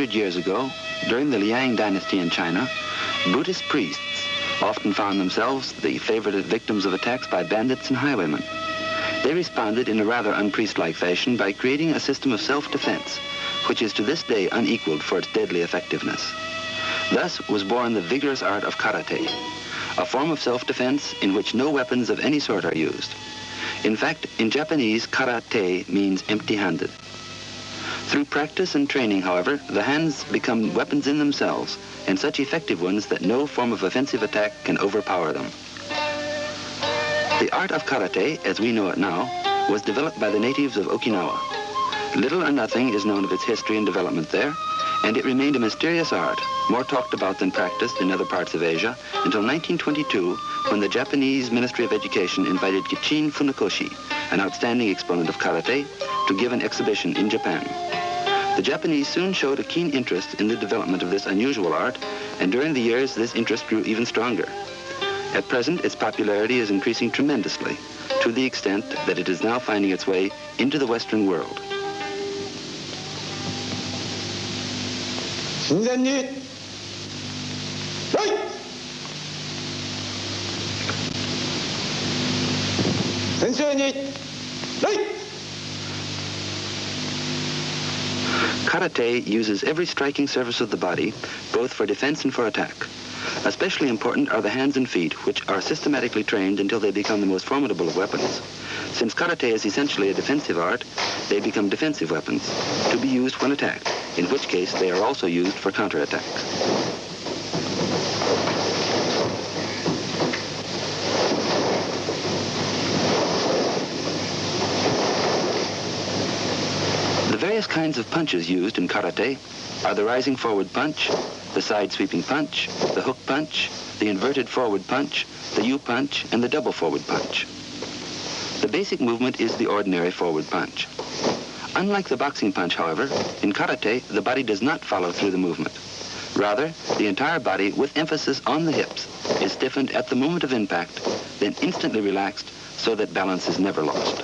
200 years ago, during the Liang dynasty in China, Buddhist priests often found themselves the favorite victims of attacks by bandits and highwaymen. They responded in a rather unpriest-like fashion by creating a system of self-defense, which is to this day unequaled for its deadly effectiveness. Thus was born the vigorous art of karate, a form of self-defense in which no weapons of any sort are used. In fact, in Japanese, karate means empty-handed. Through practice and training, however, the hands become weapons in themselves, and such effective ones that no form of offensive attack can overpower them. The art of karate, as we know it now, was developed by the natives of Okinawa. Little or nothing is known of its history and development there, and it remained a mysterious art, more talked about than practiced in other parts of Asia, until 1922, when the Japanese Ministry of Education invited Kichin Funakoshi, an outstanding exponent of karate, to give an exhibition in Japan. The Japanese soon showed a keen interest in the development of this unusual art, and during the years this interest grew even stronger. At present, its popularity is increasing tremendously, to the extent that it is now finding its way into the Western world. 神前に礼先生に礼 Karate uses every striking surface of the body, both for defense and for attack. Especially important are the hands and feet, which are systematically trained until they become the most formidable of weapons. Since karate is essentially a defensive art, they become defensive weapons, to be used when attacked, in which case they are also used for counterattack. The various kinds of punches used in karate are the rising forward punch, the side sweeping punch, the hook punch, the inverted forward punch, the U-punch, and the double forward punch. The basic movement is the ordinary forward punch. Unlike the boxing punch, however, in karate, the body does not follow through the movement. Rather, the entire body, with emphasis on the hips, is stiffened at the moment of impact, then instantly relaxed so that balance is never lost.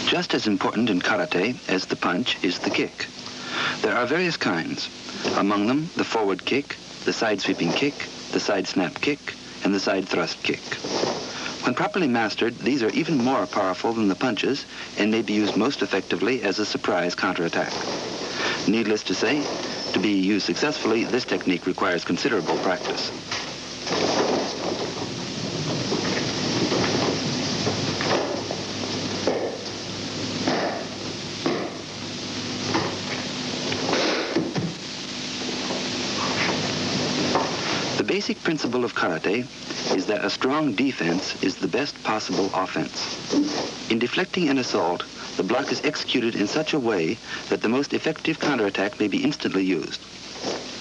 Just as important in karate as the punch is the kick. There are various kinds. Among them, the forward kick, the side sweeping kick, the side snap kick, and the side thrust kick. When properly mastered, these are even more powerful than the punches and may be used most effectively as a surprise counterattack. Needless to say, to be used successfully, this technique requires considerable practice. The basic principle of karate is that a strong defense is the best possible offense. In deflecting an assault, the block is executed in such a way that the most effective counterattack may be instantly used.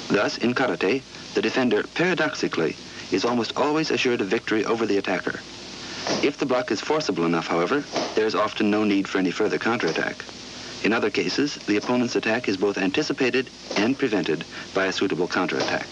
Thus, in karate, the defender, paradoxically, is almost always assured of victory over the attacker. If the block is forcible enough, however, there is often no need for any further counterattack. In other cases, the opponent's attack is both anticipated and prevented by a suitable counterattack.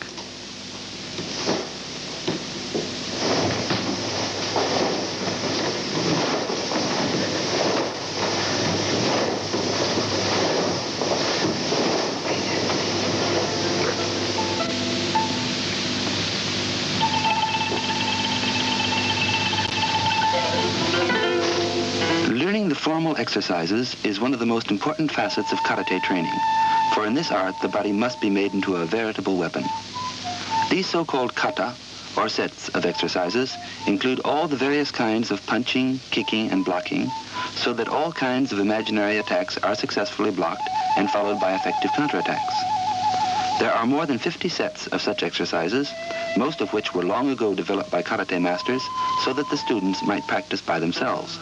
Learning the formal exercises is one of the most important facets of karate training, for in this art the body must be made into a veritable weapon. These so-called kata, or sets of exercises, include all the various kinds of punching, kicking, and blocking, so that all kinds of imaginary attacks are successfully blocked and followed by effective counterattacks. There are more than 50 sets of such exercises, most of which were long ago developed by karate masters so that the students might practice by themselves.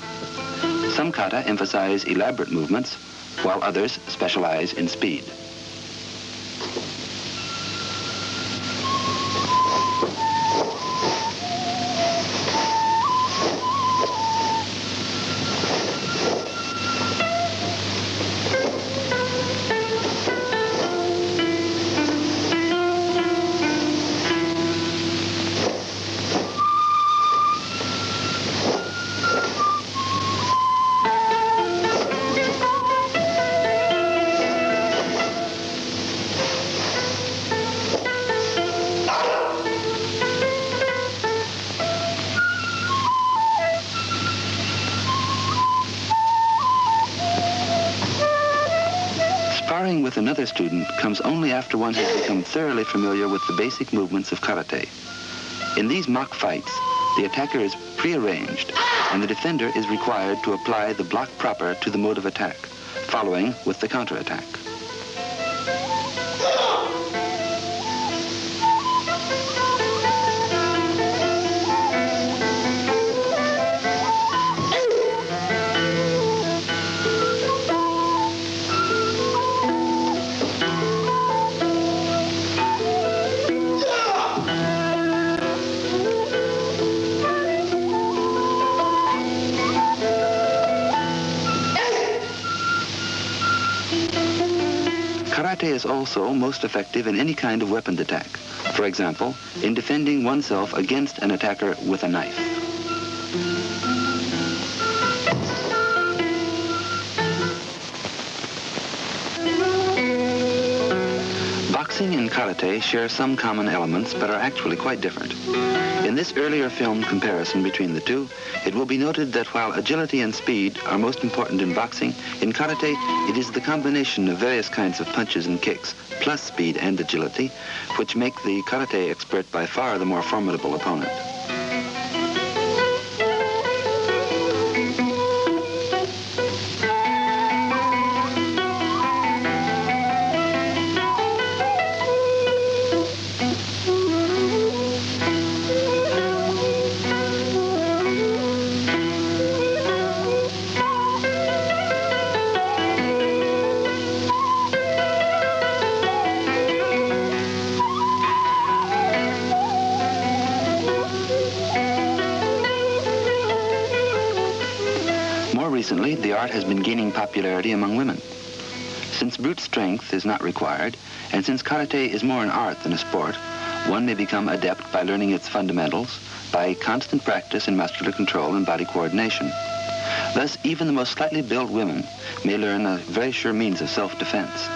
Some kata emphasize elaborate movements, while others specialize in speed. Sparring with another student comes only after one has become thoroughly familiar with the basic movements of karate. In these mock fights, the attacker is prearranged, and the defender is required to apply the block proper to the mode of attack, following with the counterattack. Karate is also most effective in any kind of weapon attack. For example, in defending oneself against an attacker with a knife. Boxing and karate share some common elements, but are actually quite different. In this earlier filmed comparison between the two, it will be noted that while agility and speed are most important in boxing, in karate it is the combination of various kinds of punches and kicks, plus speed and agility, which make the karate expert by far the more formidable opponent. Recently, the art has been gaining popularity among women. Since brute strength is not required, and since karate is more an art than a sport, one may become adept by learning its fundamentals, by constant practice in muscular control and body coordination. Thus, even the most slightly built women may learn a very sure means of self-defense.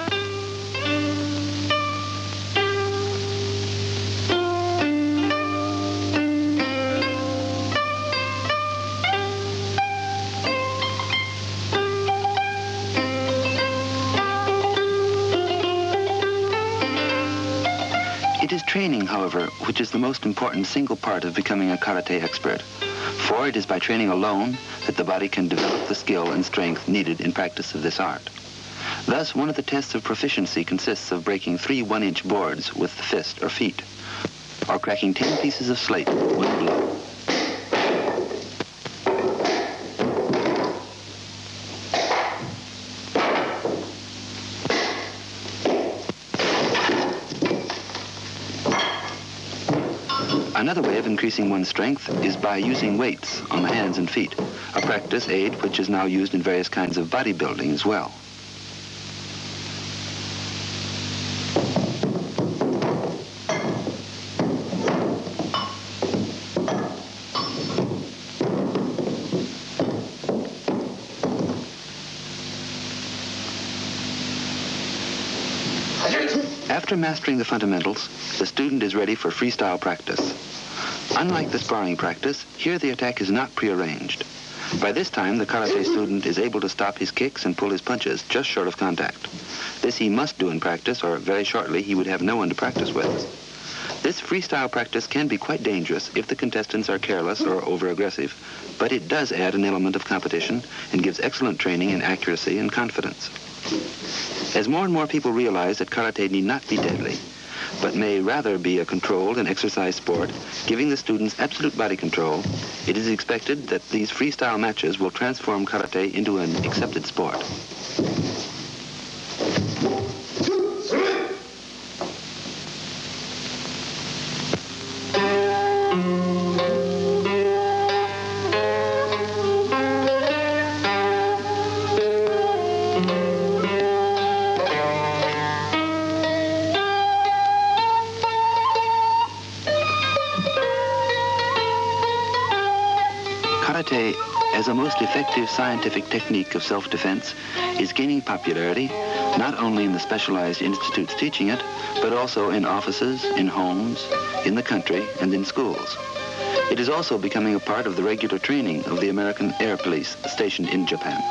It is training, however, which is the most important single part of becoming a karate expert. For it is by training alone that the body can develop the skill and strength needed in practice of this art. Thus, one of the tests of proficiency consists of breaking 3 one-inch boards with the fist or feet, or cracking 10 pieces of slate with one blow. Another way of increasing one's strength is by using weights on the hands and feet, a practice aid which is now used in various kinds of bodybuilding as well. After mastering the fundamentals, the student is ready for freestyle practice. Unlike the sparring practice, here the attack is not prearranged. By this time, the karate student is able to stop his kicks and pull his punches just short of contact. This he must do in practice, or very shortly he would have no one to practice with. This freestyle practice can be quite dangerous if the contestants are careless or over-aggressive, but it does add an element of competition and gives excellent training in accuracy and confidence. As more and more people realize that karate need not be deadly, but may rather be a controlled and exercised sport, giving the students absolute body control, it is expected that these freestyle matches will transform karate into an accepted sport. Karate, as a most effective scientific technique of self-defense, is gaining popularity not only in the specialized institutes teaching it, but also in offices, in homes, in the country, and in schools. It is also becoming a part of the regular training of the American Air Police stationed in Japan.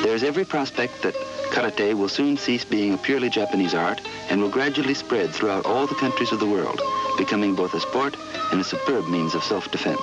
There is every prospect that Karate will soon cease being a purely Japanese art and will gradually spread throughout all the countries of the world, becoming both a sport and a superb means of self-defense.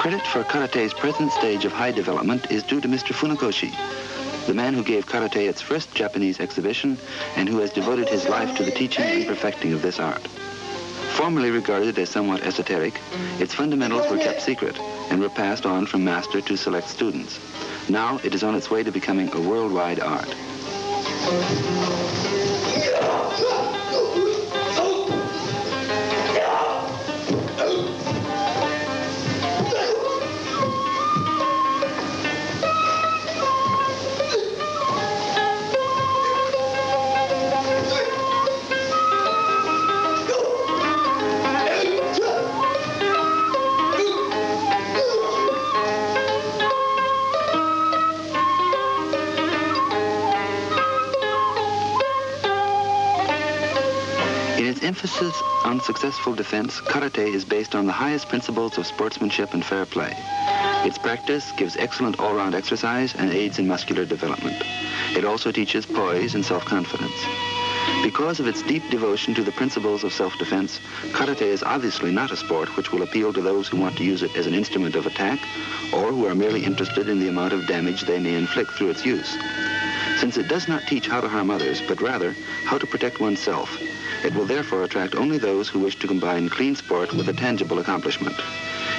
Credit for Karate's present stage of high development is due to Mr. Funakoshi, the man who gave Karate its first Japanese exhibition and who has devoted his life to the teaching and perfecting of this art. Formerly regarded as somewhat esoteric, its fundamentals were kept secret and were passed on from master to select students. Now it is on its way to becoming a worldwide art. In its emphasis on successful defense, Karate is based on the highest principles of sportsmanship and fair play. Its practice gives excellent all-round exercise and aids in muscular development. It also teaches poise and self-confidence. Because of its deep devotion to the principles of self-defense, Karate is obviously not a sport which will appeal to those who want to use it as an instrument of attack or who are merely interested in the amount of damage they may inflict through its use. Since it does not teach how to harm others, but rather how to protect oneself, it will therefore attract only those who wish to combine clean sport with a tangible accomplishment.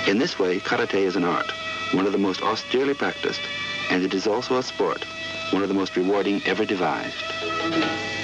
In this way, Karate is an art, one of the most austerely practiced, and it is also a sport, one of the most rewarding ever devised.